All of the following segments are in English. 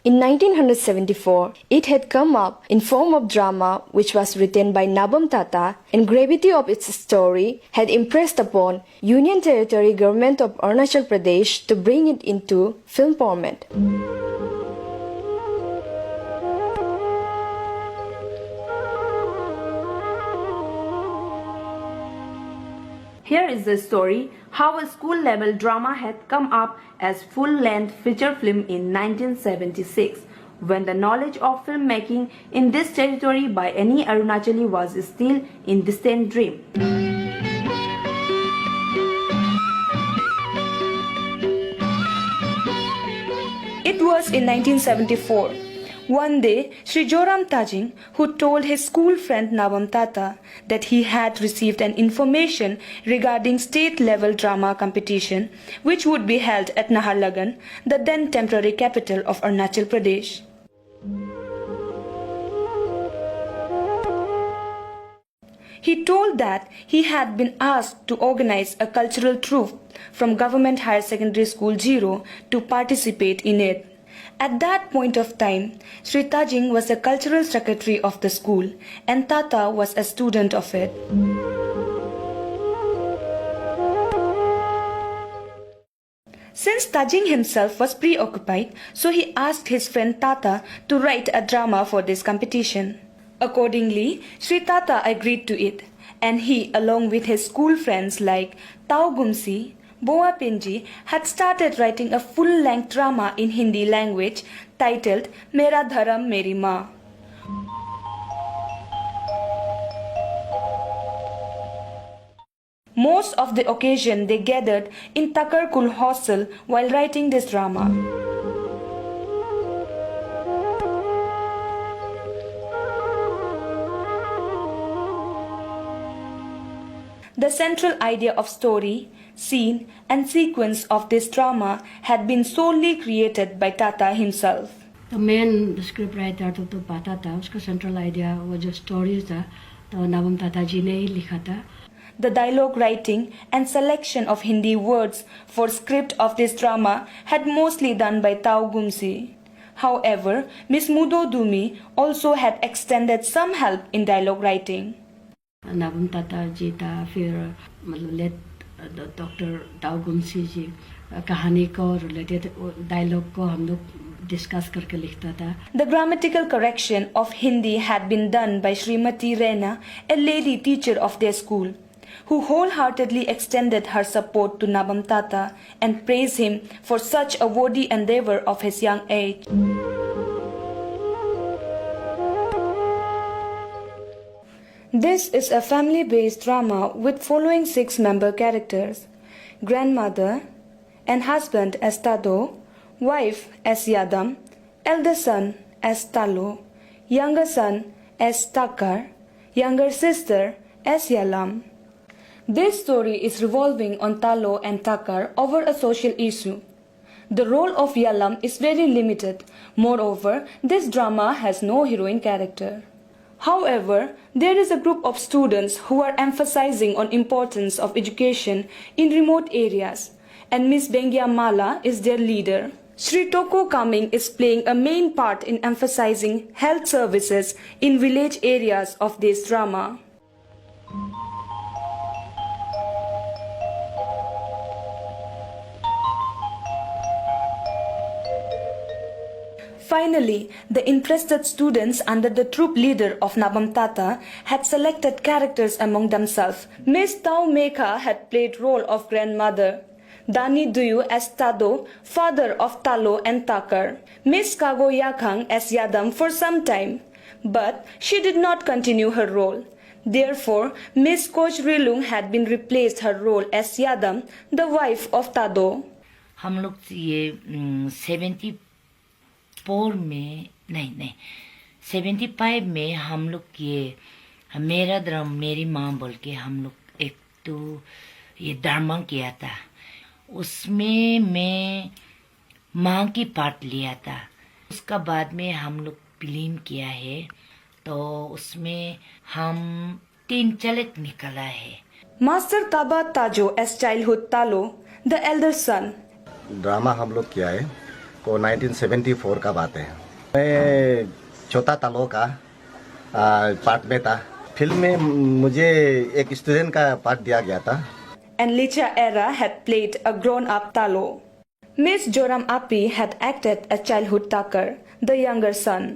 In 1974, it had come up in form of drama which was written by Nabam Tata, and gravity of its story had impressed upon Union Territory Government of Arunachal Pradesh to bring it into film format. Here is the story how a school-level drama had come up as full-length feature film in 1976, when the knowledge of filmmaking in this territory by any Arunachali was still in distant dream. It was in 1974. One day, Sri Joram Tajing, who told his school friend Nabam Tata that he had received an information regarding state-level drama competition which would be held at Naharlagan, the then temporary capital of Arunachal Pradesh. He told that he had been asked to organize a cultural troupe from Government Higher Secondary School 0 to participate in it. At that point of time, Sri Tajing was the cultural secretary of the school and Tata was a student of it. Since Tajing himself was preoccupied, so he asked his friend Tata to write a drama for this competition. Accordingly, Sri Tata agreed to it, and he, along with his school friends like Tau Gumsi, Boa Pinji, had started writing a full-length drama in Hindi language titled Mera Dharam Meri Maa. Most of the occasion they gathered in Takar Kul hostel while writing this drama. The central idea of story, scene and sequence of this drama had been solely created by Tata himself. The main script writer तो पाता था, उसका central idea वो जो story था तो नवम ताता जी ने ही लिखा था. The dialogue writing and selection of Hindi words for script of this drama had mostly done by Tau Gumsi. However, Miss Mudo Dumi also had extended some help in dialogue writing. नवम ताता जी था, फिर मतलब late doctor ताऊ गुमसी जी कहानी को related dialogue को हम लोग डिस्कस करके लिखता था. The grammatical correction of Hindi had been done by Srimati Rena, a lady teacher of their school, who wholeheartedly extended her support to Nabam Tata and praised him for such a worthy endeavor of his young age. This is a family-based drama with following 6-member characters: grandmother and husband as Tado, wife as Yadam, elder son as Talo, younger son as Takar, younger sister as Yalam. This story is revolving on Talo and Takar over a social issue. The role of Yalam is very limited. Moreover, this drama has no heroine character. However, there is a group of students who are emphasizing on importance of education in remote areas, and Miss Bengia Mala is their leader. Sri Toko Kaming is playing a main part in emphasizing health services in village areas of this drama. Finally, the interested students under the troop leader of Nabam Tata had selected characters among themselves. Miss Tau Mekha had played role of grandmother, Dani Duyu as Tado, father of Talo and Takar, Miss Kago Yakhang as Yadam for some time, but she did not continue her role. Therefore, Miss Koch Rilung had been replaced her role as Yadam, the wife of Tado. हम लोग ये 74 में नहीं 75 में हम लोग ये मेरा धर्म मेरी माँ बोल के हम लोग एक तो ये ड्रामा किया था. उसमें मैं माँ की पार्ट लिया था. उसका बाद में हम लोग फिल्म किया है तो उसमें हम 3 झलक निकला है. Master Taba Tajo as childhood Talo, the elder son. Drama हम लोग किया है वो 1974 का बात है। मैं चौथा तालो का पार्ट में था। फिल्म में मुझे एक स्टूडेंट का पार्ट दिया गया था। And Licha Era had played a grown-up Talo. Miss Joram Api had acted as childhood Takar, the younger son.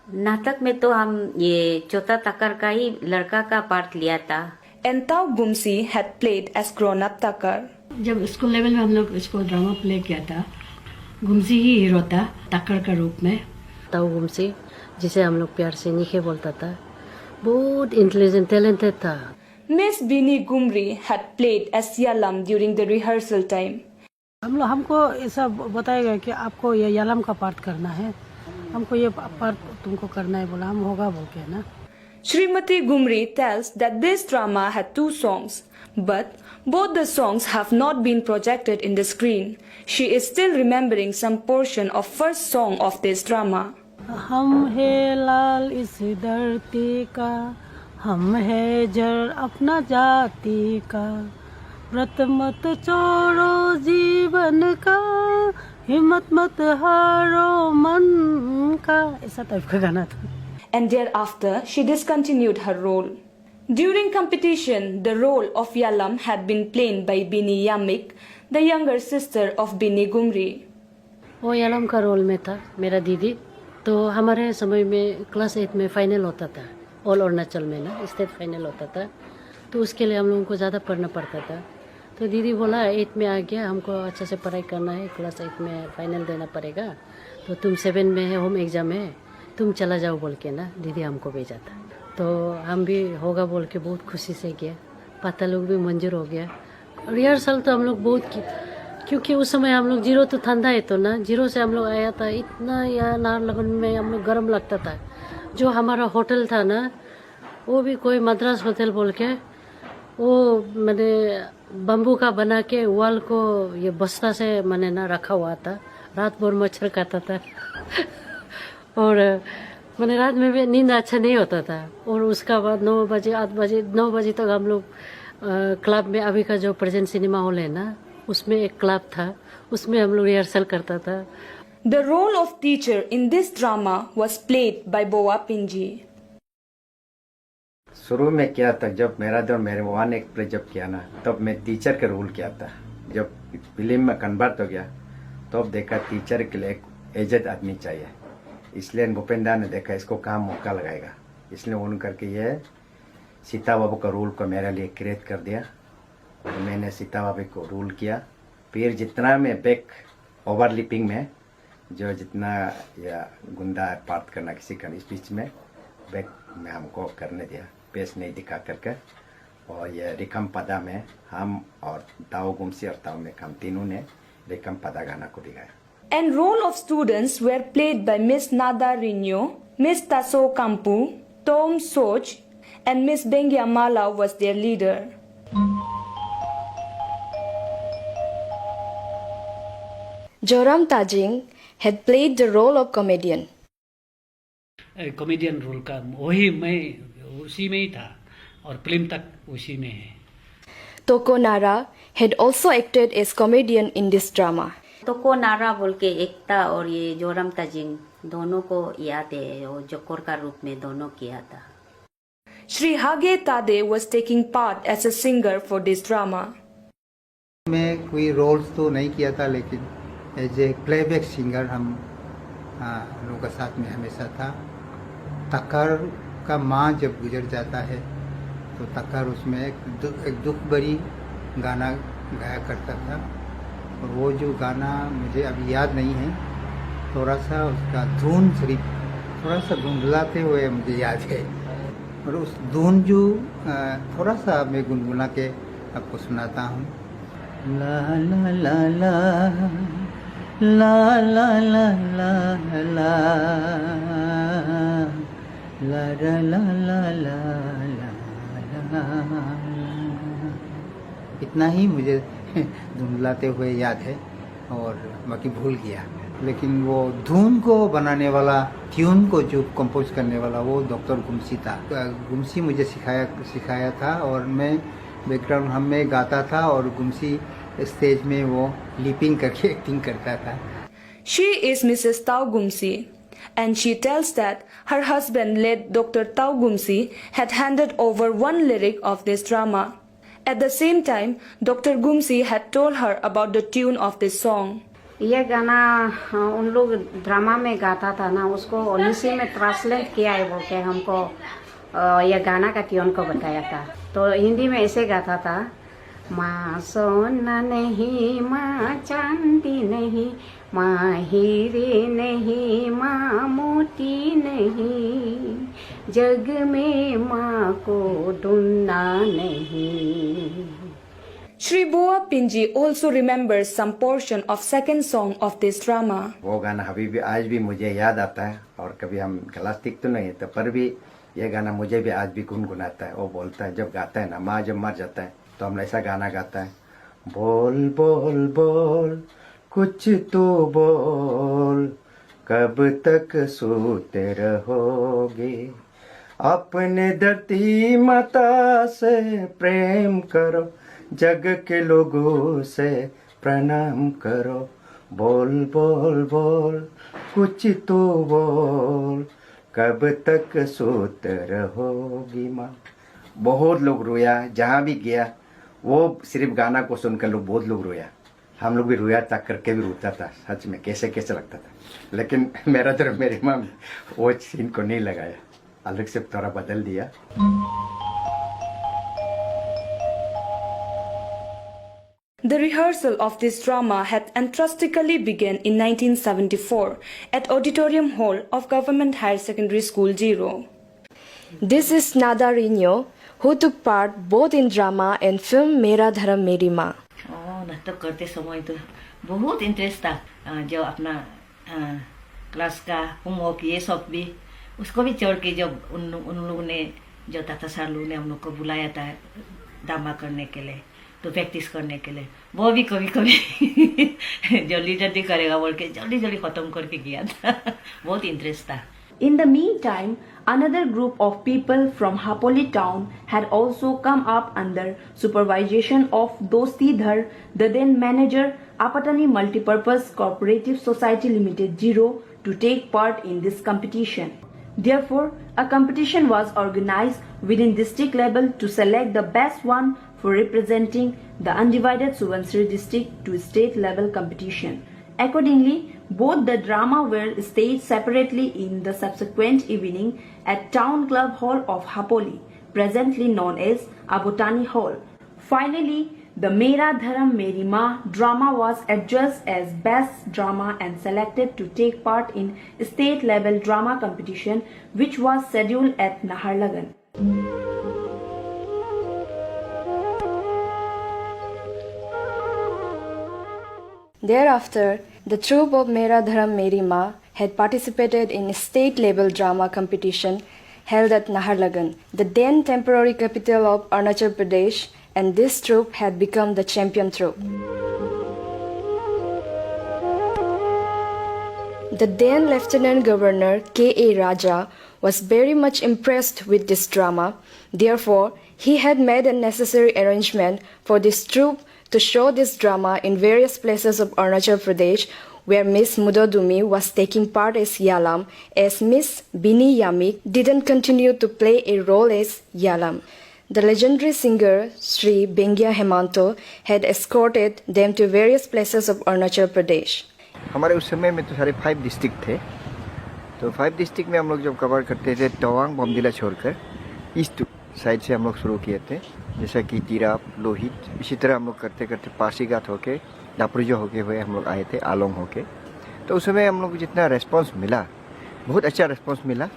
नाटक में तो हम ये चौथा तकर का ही लड़का का पार्ट लिया था। And Tao Gumsi had played as grown-up Takar. जब स्कूल लेवल में हम लोग इसको ड्रामा प्ले किया था, गुमसी ही हीरो था तक्कर का रूप में। ताऊ गुमसी, जिसे हम लोग प्यार से नीखे बोलता था, बहुत इंटेलिजेंट टैलेंटेड था। Miss Bini Gumri had played as Yalam during the rehearsal time. हमको ऐसा बताया गया कि आपको ये यालम का पार्ट करना है, हमको ये पार्ट तुमको करना है, बोला हम होगा बोल के ना। Srimati Gumri tells that this drama had 2 songs, but both the songs have not been projected in the screen. She is still remembering some portion of first song of this drama. हम है लाल इस धरती का, हम है जड़ अपना जाति का, व्रत मत छोड़ो जीवन का, हिम्मत मत हारो मन का, ऐसा टाइप का गाना था। And thereafter, she discontinued her role. During competition, the role of Yalam had been played by Bini Yamik, the younger sister of Bini Gumri. वो यालम का रोल में था मेरा दीदी। तो हमारे समय में क्लास 8 में फाइनल होता था, ऑल अरुणाचल में ना स्टेट फाइनल होता था, तो उसके लिए हम लोगों को ज़्यादा पढ़ना पड़ता था। तो दीदी बोला 8 में आ गया, हमको अच्छे से पढ़ाई करना है, क्लास 8 में फाइनल देना पड़ेगा, तो तुम 7 में है, होम एग्ज़ाम है, तुम चला जाओ बोल के ना दीदी हमको भेजा था। तो हम भी होगा बोल के बहुत खुशी से गया, पता लोग भी मंजूर हो गया। रिहर्सल तो हम लोग बहुत क्योंकि उस समय हम लोग जीरो तो ठंडा है, तो ना जीरो से हम लोग आया था, इतना यहाँ नाहरलगुन में हम लोग गर्म लगता था। जो हमारा होटल था ना, वो भी कोई मद्रास होटल बोल के, वो मैंने बम्बू का बना के वाल को ये बस्ता से मैंने ना रखा हुआ था, रात भर मच्छर खाता था और मैंने रात में भी नींद अच्छा नहीं होता था। और उसका बाद 9 बजे तक हम लोग क्लब में, अभी का जो प्रेजेंट सिनेमा हॉल है ना, उसमें एक क्लब था, उसमें हम लोग रिहर्सल करता था। The role of teacher in this drama was played by Boa Pinji. शुरू में क्या था, जब मेरा दौर मेरे वन एक प्ले जब किया ना, तब मैं टीचर का रोल किया था। जब फिल्म में कन्वर्ट हो गया तब देखा टीचर के लिए एक एजेड आदमी चाहिए, इसलिए भूपेंद्र ने देखा इसको काम मौका लगाएगा, इसलिए उन करके ये सीता बाबू का रोल को मेरे लिए क्रिएट कर दिया। तो मैंने सीता बाबू को रोल किया। फिर जितना मैं बैक ओवरलिपिंग में जो जितना या गुंडा पार्ट करना किसी का इस बीच में बैक में हमको करने दिया, पेश नहीं दिखा करके। और ये रिकम पदा में हम और ताओ गुमसी और ताओ में हम तीनों ने रिकम पदा गाना को दिखाया। And role of students were played by Miss Nada Rinyo, Miss Taso Kampu, Tom Soch, and Miss Bengia Mala was their leader. Joram Tajing had played the role of comedian. Comedian role का वही मैं उसी में ही था और film तक उसी में है। Toko Nara had also acted as comedian in this drama. तोको नारा बोल के एकता और ये जोरम ताजिंग दोनों को याद है, वो जोकोर का रूप में दोनों किया था। Shri Hage Tade was taking part as a singer for this drama. मैं कोई रोल्स तो नहीं किया था, लेकिन एज ए प्लेबैक सिंगर हम लोगों के साथ में हमेशा था। तकर का माँ जब गुजर जाता है तो तकर उसमें एक दुख भरी गाना गाया करता था, और वो जो गाना मुझे अभी याद नहीं है, थोड़ा सा उसका धुन सिर्फ थोड़ा सा धुंधलाते हुए मुझे याद है, और उस धुन जो थोड़ा सा मैं गुनगुना के आपको सुनाता हूँ। ला ला ला ला ला ला ला ला ला ला ला ला ला ला, इतना ही मुझे धुंधलाते हुए याद है और बाकी भूल गया। लेकिन वो धुन को बनाने वाला, ट्यून को जो कंपोज करने वाला, वो डॉक्टर गुमसी था। गुमसी मुझे सिखाया था, और मैं बैकग्राउंड हम में गाता था और गुमसी स्टेज में वो लिपिंग करके एक्टिंग करता था। She is Mrs. Tau Gumsi, and she tells that her husband, late Dr. Tau Gumsi, had handed over one lyric of this drama. At the same time, Dr. Gumsi had told her about the tune of this song. ये गाना उन लोग drama में गाता था ना, उसको उन्नीसी में ट्रांसलेट किया है बोल के हमको ये गाना का ट्यून को बताया था। तो हिंदी में ऐसे गाता था, माँ सोना नहीं, माँ चांदी नहीं, माँ हीरे नहीं, माँ मोती नहीं, जग में माँ को ढूंढना नहीं. Shri Boa Pinji also remembers some portion of second song of this drama. वो गाना अभी भी आज भी मुझे याद आता है, और कभी हम क्लासिक तो नहीं तो पर भी ये गाना मुझे भी आज भी गुनगुनाता है। वो बोलता है, जब गाता है ना, माँ जब मर जाता है तो हम ऐसा गाना गाता है, बोल बोल बोल कुछ तो बोल, कब तक सोते रहोगे, अपने धरती माता से प्रेम करो, जग के लोगों से प्रणाम करो, बोल बोल बोल कुछ तो बोल, कब तक सोते रहोगी माँ। बहुत लोग रोया, जहाँ भी गया वो सिर्फ गाना को सुनकर लोग बहुत लोग रोया। हम लोग भी रोया तक करके भी रोता था, सच में कैसे कैसे लगता था। लेकिन मेरा तो मेरी माँ वो सीन को नहीं लगाया, अलग से थोड़ा बदल दिया। The rehearsal of this drama had enthusiastically begun in 1974 at Auditorium Hall of Government Higher Secondary School 0. This is Nada Rino, who took part both in drama and film Mera Dharam Meri Maa. नाटक करते समय तो बहुत interest था, जो अपना class का homework ये सब भी उसको भी छोड़ के जब उन लोगों ने, जो ताता सर लोग ने हम लोग को बुलाया था ड्रामा करने के लिए, तो प्रैक्टिस करने के लिए, वो भी कभी कभी जल्दी जल्दी करेगा बोल के जल्दी जल्दी खत्म करके किया था। बहुत इंटरेस्ट था। In the meantime, another group of people from Hapoli town had also come up under supervision of Dostidhar, the then manager, Apatani Multipurpose Cooperative Society Limited 0, to take part in this competition. Therefore, a competition was organized within district level to select the best one for representing the undivided Subansiri district to state level competition. Accordingly, both the drama were staged separately in the subsequent evening at Town Club Hall of Hapoli, presently known as Abotani Hall. Finally, the Mera Dharam Meri Maa drama was adjudged as best drama and selected to take part in state level drama competition, which was scheduled at Naharlagan. Thereafter, the troupe of Mera Dharam Meri Maa had participated in a state-level drama competition held at Naharlagan, the then temporary capital of Arunachal Pradesh, and this troupe had become the champion troupe. The then Lieutenant Governor K.A. Raja was very much impressed with this drama. Therefore, he had made a necessary arrangement for this troupe to show this drama in various places of Arunachal Pradesh, where Miss Mudodumi was taking part as Yalam, as Miss Bini Yamik didn't continue to play a role as Yalam. The legendary singer Sri Bengia Hemanto had escorted them to various places of Arunachal Pradesh. हमारे उस समय में तो सारे 5 district थे, तो 5 district में हम लोग जब कवर करते थे तवांग बमदिला छोड़कर ईस्ट साइड से हम लोग शुरू किए थे, जैसा कि तिराप, लोहित, इसी तरह हम लोग करते करते पासीघाट होके दापुरजो होके हुए हम लोग आए थे आलोंग होके। तो उस समय हम लोग को जितना रेस्पॉन्स मिला, बहुत अच्छा रेस्पॉन्स मिला,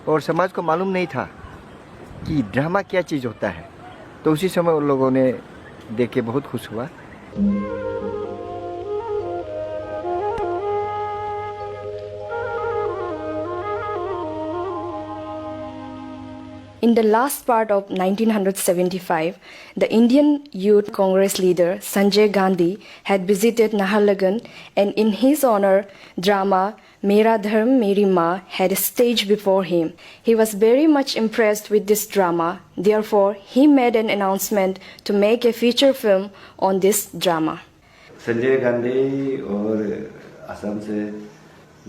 और समाज को मालूम नहीं था कि ड्रामा क्या चीज़ होता है। तो उसी समय उन लोगों ने देख के बहुत खुश हुआ। In the last part of 1975, the Indian Youth Congress leader Sanjay Gandhi had visited Naharlagan, and in his honor, drama Mera Dharam Meri Maa had staged before him. He was very much impressed with this drama. Therefore, he made an announcement to make a feature film on this drama. Sanjay Gandhi और असम से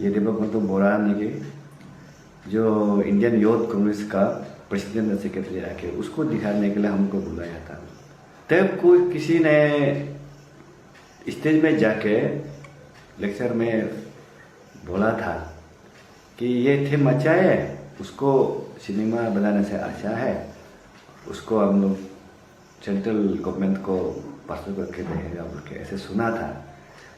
ये देवबंधु बोरा ने जो Indian youth Congress का president secretary आके उसको दिखाने के लिए हमको बुलाया था। तब कोई किसी ने स्टेज में जाके लेक्चर में बोला था कि ये थीम अच्छा है, उसको सिनेमा बनाने से अच्छा है, उसको हम लोग सेंट्रल गवर्नमेंट को परसों करके देगा बोल के ऐसे सुना था,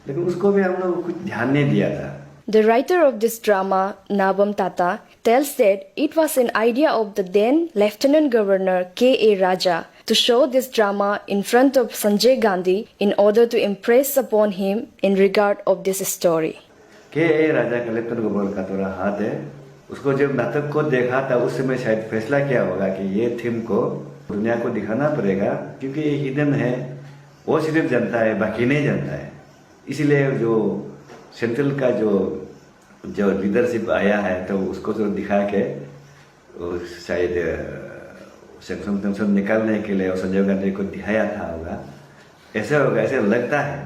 लेकिन उसको भी हम लोग कुछ ध्यान नहीं दिया था। The writer of this drama, Nabam Tata, tells that it was an idea of the then Lieutenant Governor K.A. Raja to show this drama in front of Sanjay Gandhi in order to impress upon him in regard of this story. K.A. Raja का lieutenant governor का थोड़ा हाथ है, उसको जब नाटक को देखा था उस समय शायद फैसला किया होगा कि ये थीम को दुनिया को दिखाना पड़ेगा, क्योंकि ये हिडन है, वो सिर्फ जानता है, बाकी नहीं जानता है। इसलिए जो सेंट्रल का जो लीडरशिप आया है तो उसको जो दिखा के शायद सेंक्शन निकालने के लिए संजय गांधी को दिखाया था होगा, ऐसे होगा, ऐसे लगता है।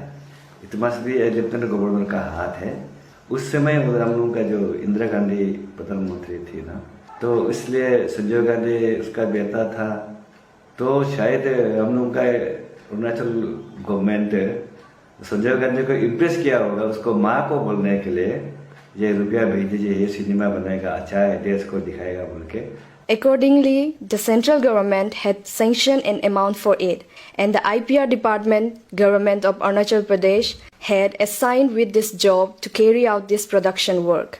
It must be lieutenant governor का हाथ है। उस समय हम लोगों का जो इंदिरा गांधी प्रधानमंत्री थी ना, तो इसलिए संजय गांधी उसका बेटा था, तो शायद हम लोगों का अरुणाचल गवर्नमेंट संजय गांधी को इम्प्रेस किया होगा, उसको माँ को बोलने के लिए ये रुपया भेज दीजिए, ये सिनेमा बनाएगा, अच्छा है, देश को दिखाएगा बोल के। Accordingly, the central government had sanctioned an amount for it, and the IPR department, government of Arunachal Pradesh, had assigned with this job to carry out this production work.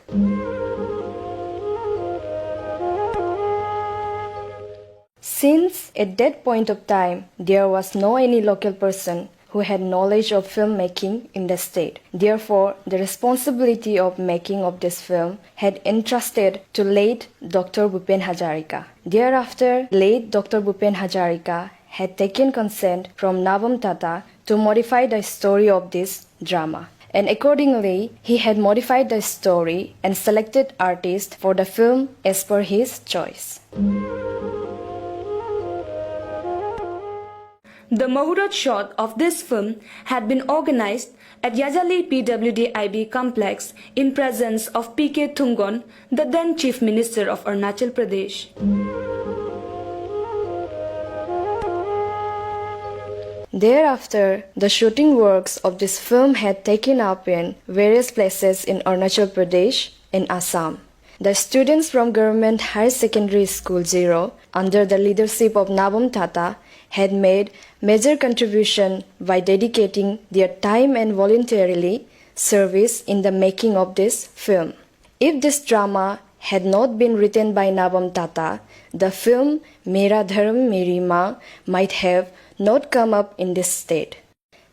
Since at that point of time there was no any local person who had knowledge of filmmaking in the state, therefore the responsibility of making of this film had entrusted to late Dr. Bhupen Hajarika. Thereafter, late Dr. Bhupen Hajarika had taken consent from Nabam Tata to modify the story of this drama. And accordingly, he had modified the story and selected artists for the film as per his choice. The Mahurat shot of this film had been organized at Yajali PWD-IB complex in presence of P.K. Thungon, the then Chief Minister of Arunachal Pradesh. Thereafter, the shooting works of this film had taken up in various places in Arunachal Pradesh and Assam. The students from Government Higher Secondary School 0, under the leadership of Nabam Tata, had made major contribution by dedicating their time and voluntarily service in the making of this film. If this drama had not been written by Nabam Tata, the film Mera Dharam Meri Maa might have not come up in this state.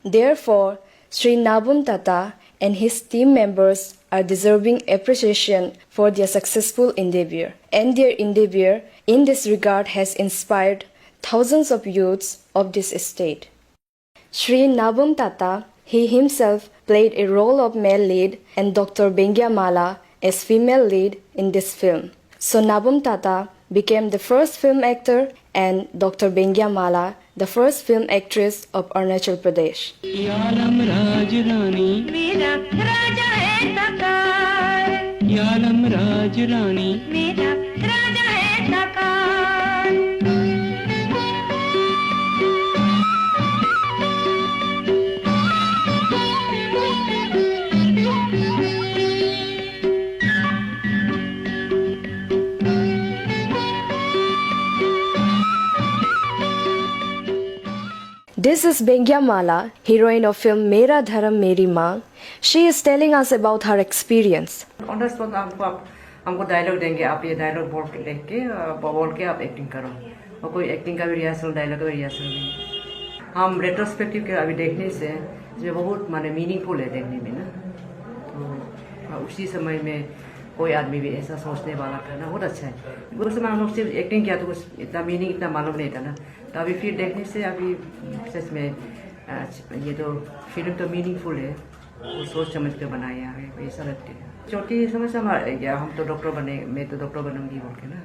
Therefore, Sri Nabam Tata and his team members are deserving appreciation for their successful endeavor, and their endeavor in this regard has inspired thousands of youths of this state. Sri Nabam Tata, he himself played a role of male lead and Dr. Bengya Mala as female lead in this film. So Nabam Tata became the first film actor and Dr. Bengya Mala the first film actress of Arunachal Pradesh. Yalam राज रानी मेरा राजा है तकार, यालम राज रानी मेरा राजा है तकार। This is Bengya Mala, heroine of film Mera Dharam Meri Maa. She is telling us about her experience. On the spot हमको dialogue देंगे, आप ये डायलॉग बोर्ड पे लिख के बोल के आप एक्टिंग करो, और कोई एक्टिंग का भी रिहर्सल, डायलॉग का भी रिहर्सल नहीं। हम रेट्रोस्पेक्टिव के अभी देखने से जो बहुत माने मीनिंगफुल है देखने में ना, तो उसी समय में कोई आदमी भी ऐसा सोचने वाला था ना, बहुत अच्छा है। उस समय हम लोग सिर्फ एक्टिंग किया तो कुछ इतना मीनिंग इतना मालूम नहीं था ना, तो अभी फिर देखने से अभी सच में ये तो फिल्म तो मीनिंगफुल है, वो सोच समझ कर बनाया है, ऐसा लगता है। छोटी समस्या हमारा, हम तो डॉक्टर बने, मैं तो डॉक्टर बनूंगी बोल के ना,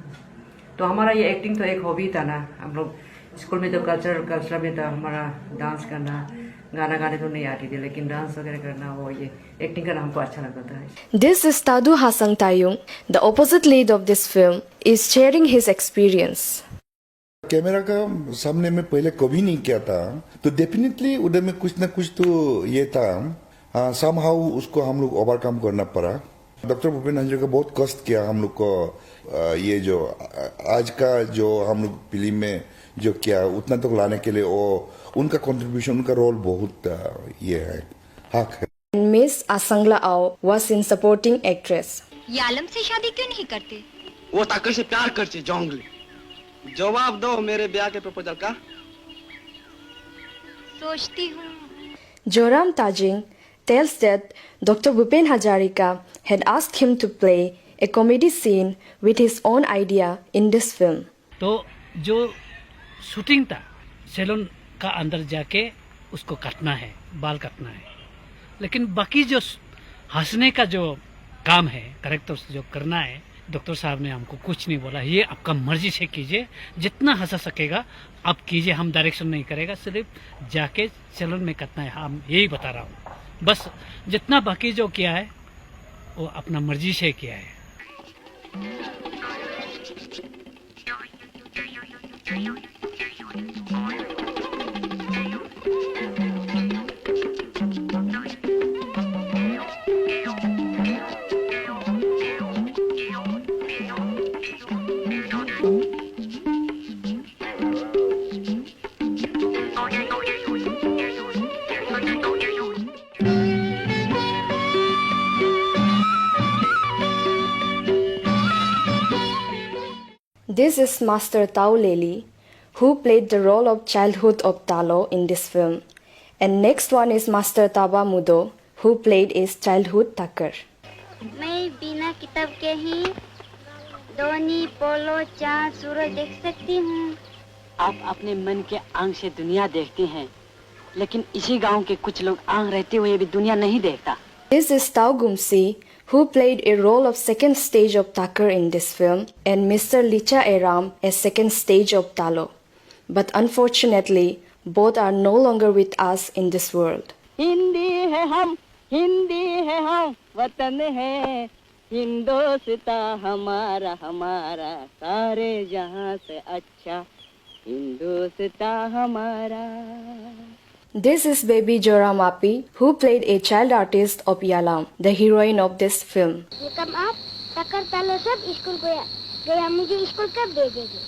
तो हमारा ये एक्टिंग तो एक हॉबी था ना। हम लोग स्कूल में तो कल्चर में था हमारा डांस करना, गाना गाने तो नहीं आती थी, लेकिन डांस वगैरह करना, वो ये एक्टिंग करना हमको अच्छा लगता था। This is Tadu Hasang Tayung, the opposite lead of this film, is sharing his experience. Camera का सामने में पहले कभी नहीं किया था, तो डेफिनेटली उधर में कुछ ना कुछ तो ये था, समहाउ उसको हम लोग ओवरकम करना पड़ा। डॉक्टर भूपेन हजारिका बहुत कष्ट किया हम लोग को, ये जो आज का जो हम लोग फिल्म में जो किया उतना तक लाने के लिए, वो उनका कंट्रीब्यूशन, उनका रोल बहुत ये है, हक है। Miss Asangla Ao was in supporting actress. ये आलम से शादी क्यों नहीं करते? वो ताकर से प्यार करते जोंगली। जवाब दो मेरे ब्याह के प्रपोजल का। सोचती हूँ। Joram Tajing tells that Dr. Bhupen Hazarika had asked him to play a comedy scene with his own idea in this film. तो जो शूटिंग था सैलून का अंदर जाके उसको काटना है, बाल काटना है, लेकिन बाकी जो हंसने का जो काम है, करेक्टर्स जो करना है, डॉक्टर साहब ने हमको कुछ नहीं बोला, ये आपका मर्जी से कीजिए, जितना हंसा सकेगा आप कीजिए, हम डायरेक्शन नहीं करेगा, सिर्फ जाके सैलून में काटना है, हम यही बता रहा हूँ। बस जितना बाकी जो किया है वो अपना मर्जी से किया है। This is Master Tao Leli, who played the role of childhood of Talo in this film. And next one is Master Taba Mudo, who played his childhood Takar. मैं बिना किताब के ही धोनी, पोलो, चाँद, सूरज देख सकती हूँ। आप अपने मन के आंख से दुनिया देखते हैं, लेकिन इसी गांव के कुछ लोग आंख रहते हुए भी दुनिया नहीं देखता। This is Tao Gumsi, who played a role of second stage of Takar in this film, and Mr. Licha Eram as second stage of Talo. But unfortunately, both are no longer with us in this world. Hindi है हम, वतन है हिंदोस्ता हमारा, हमारा सारे जहां से अच्छा हिंदोस्ता हमारा। This is baby Joram Api, who played a child artist of Yalam, the heroine of this film. Welcome up, Takar Talo सब स्कूल गया, मुझे स्कूल कब भेजेंगे?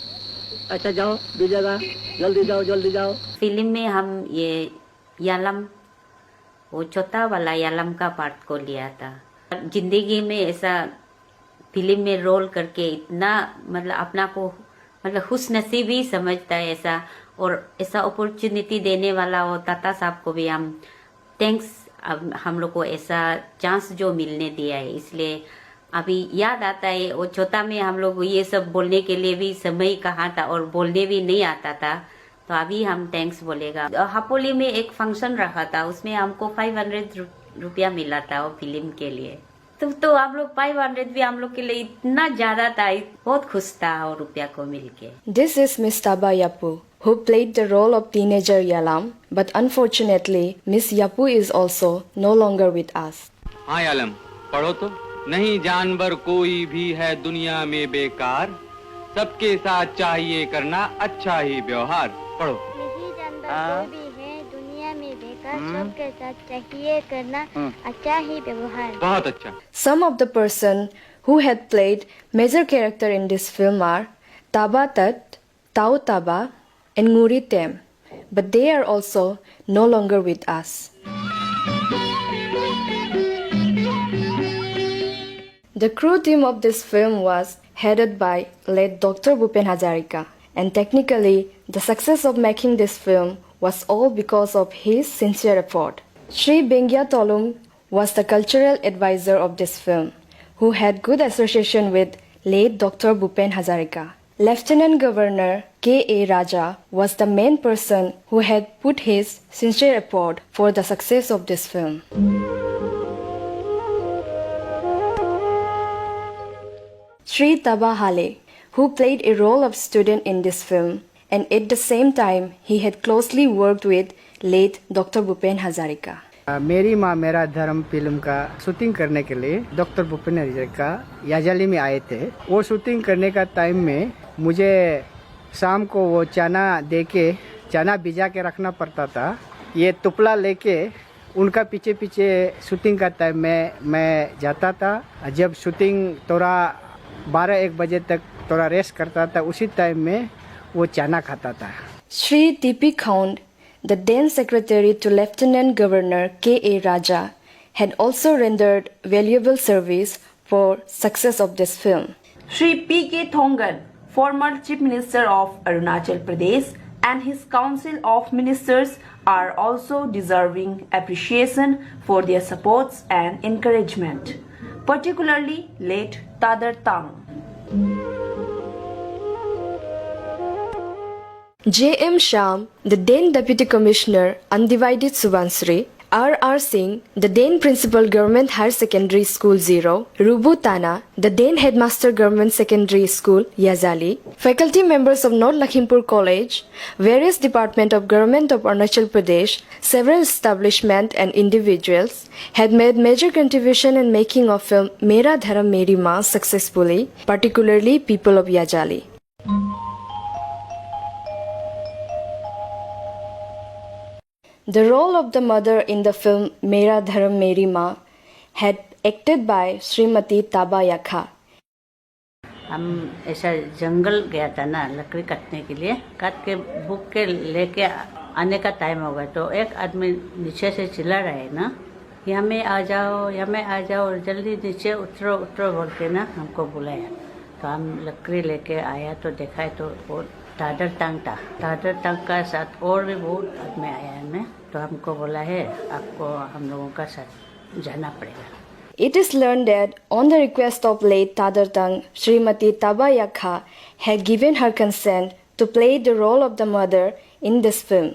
अच्छा जाओ, बीजेगा, जल्दी जाओ। फिल्म में हम ये यालम, वो छोटा वाला यालम का पार्ट को लिया था। जिंदगी में ऐसा फिल्म में रोल करके इतना मतलब अपना को मतलब खुशनसीब ही समझता है ऐसा, और ऐसा अपॉर्चुनिटी देने वाला वो ताता साहब को भी हम थैंक्स, हम लोग को ऐसा चांस जो मिलने दिया है, इसलिए अभी याद आता है वो छोटा में हम लोग ये सब बोलने के लिए भी समय कहा था और बोलने भी नहीं आता था, तो अभी हम थैंक्स बोलेगा। हापोली में एक फंक्शन रखा था, उसमें हमको 500 रुपया मिला था वो फिल्म के लिए, तो आप लोग 500 भी हम लोग के लिए इतना ज्यादा था, बहुत खुश था वो रुपया को मिलके। This is Miss Taba Yapu, who played the role of teenager Yalam, but unfortunately, Miss Yapu is also no longer with us. हाँ यालम, पढ़ो तो। नहीं जानवर कोई भी है दुनिया में बेकार, सबके साथ चाहिए करना अच्छा ही व्यवहार। पढ़ो। नहीं जानवर कोई भी है दुनिया में बेकार, सबके साथ चाहिए करना अच्छा ही व्यवहार। बहुत अच्छा। Some of the person who had played major character in this film are Taba Tat, Tau Taba, and Nguri Tem, but they are also no longer with us. The crew team of this film was headed by late Dr. Bhupen Hazarika, and technically the success of making this film was all because of his sincere effort. Sri Bengya Tolum was the cultural advisor of this film, who had good association with late Dr. Bhupen Hazarika. Lieutenant Governor K.A. Raja was the main person who had put his sincere effort for the success of this film. Sri Taba Hale, who played a role of student in this film, and at the same time he had closely worked with late Dr. Bhupen Hazarika. मेरी माँ मेरा धर्म film का shooting करने के लिए doctor Bhupen Hazarika Yazali में आए थे। वो शूटिंग करने का टाइम में मुझे शाम को वो चना भिजा के रखना पड़ता था। ये टुपला लेके उनका पीछे पीछे शूटिंग का टाइम में मैं जाता था। जब शूटिंग थोड़ा 12-1 बजे तक थोड़ा रेस्ट करता था, उसी टाइम में वो चना खाता था। Shri T.P. Khound, the then secretary to Lieutenant Governor K.A. Raja, had also rendered valuable service for success of this film. Shri P.K. Thongan, former Chief Minister of Arunachal Pradesh, and his Council of Ministers are also deserving appreciation for their supports and encouragement, particularly late Tadar Tang. J.M. Sham, the then Deputy Commissioner, Undivided Subansri, R.R. Singh, the then Principal Government Higher Secondary School 0, Rubu Tana, the then Headmaster Government Secondary School, Yazali, faculty members of North Lakhimpur College, various Department of Government of Arunachal Pradesh, several establishments and individuals had made major contribution in making of film Mera Dharam Meri Maan successfully, particularly people of Yazali. The role of the mother in the film Mera Dharam Meri Maan had acted by Srimati Taba Yakha. हम ऐसा जंगल गया था ना लकड़ी काटने के लिए, काट के बुक के लेके आने का टाइम हो गया तो एक आदमी नीचे से चिल्ला रहा है ना, यहाँ में आ जाओ जल्दी नीचे उतरो बोल के ना हमको बुलाया। तो हम लकड़ी लेके आया तो देखा तो वो तादर टांग था। तादर टांग का साथ और भी बहुत आदमी आया है में, तो हमको बोला है आपको हम लोगों का साथ जाना पड़ेगा। It is learned that on the request of late Tadar Tang, Srimati Taba Yakha had given her consent to play the role of the mother in this film.